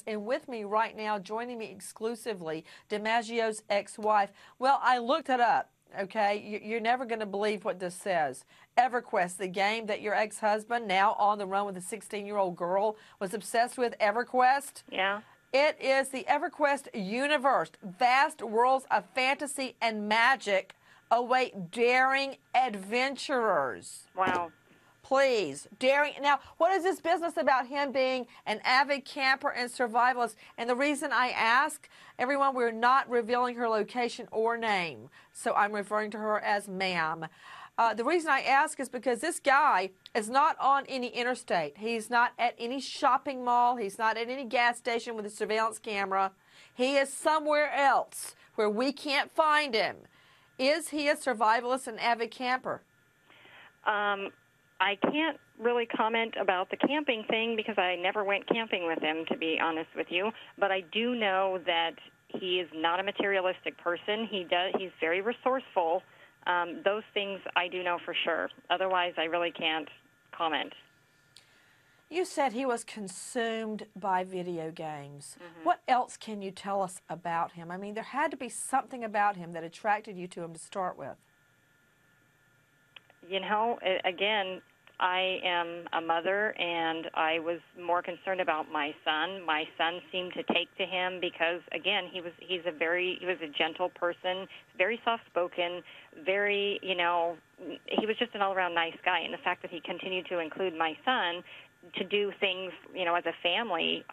And with me right now, joining me exclusively, DiMaggio's ex-wife. Well, I looked it up, okay? You're never going to believe what this says. EverQuest, the game that your ex-husband, now on the run with a 16-year-old girl, was obsessed with. EverQuest? Yeah. It is the EverQuest universe. Vast worlds of fantasy and magic await daring adventurers. Wow. Please, daring. Now, what is this business about him being an avid camper and survivalist? And the reason I ask, everyone, we're not revealing her location or name, so I'm referring to her as ma'am. The reason I ask is because this guy is not on any interstate. He's not at any shopping mall. He's not at any gas station with a surveillance camera. He is somewhere else where we can't find him. Is he a survivalist and avid camper? I can't really comment about the camping thing because I never went camping with him, to be honest with you. But I do know that he is not a materialistic person. He's very resourceful. Those things I do know for sure. Otherwise, I really can't comment. You said he was consumed by video games. Mm-hmm. What else can you tell us about him? I mean, there had to be something about him that attracted you to him to start with. You know, again, I am a mother, and I was more concerned about my son. My son seemed to take to him because, again, he was a gentle person, very soft-spoken, very, he was just an all-around nice guy. And the fact that he continued to include my son to do things, as a family,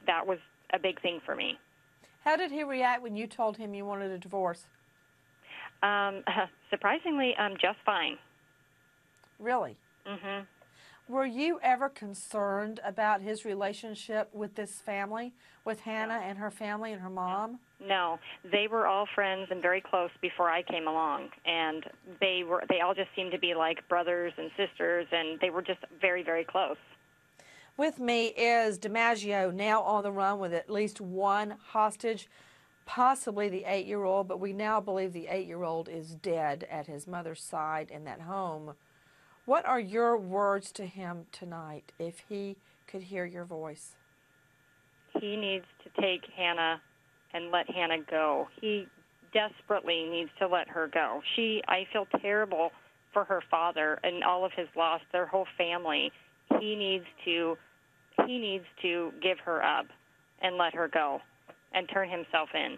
that was a big thing for me. How did he react when you told him you wanted a divorce? Surprisingly, just fine. Really? Mm-hmm. Were you ever concerned about his relationship with this family, with Hannah and her family and her mom? No, they were all friends and very close before I came along, and they all just seemed to be like brothers and sisters, and they were just very, very close. With me is DiMaggio, now on the run with at least one hostage, possibly the 8-year-old, but we now believe the 8-year-old is dead at his mother's side in that home. What are your words to him tonight if he could hear your voice? He needs to take Hannah and let Hannah go. He desperately needs to let her go. I feel terrible for her father and all of his loss, their whole family. He needs to give her up and let her go and turn himself in.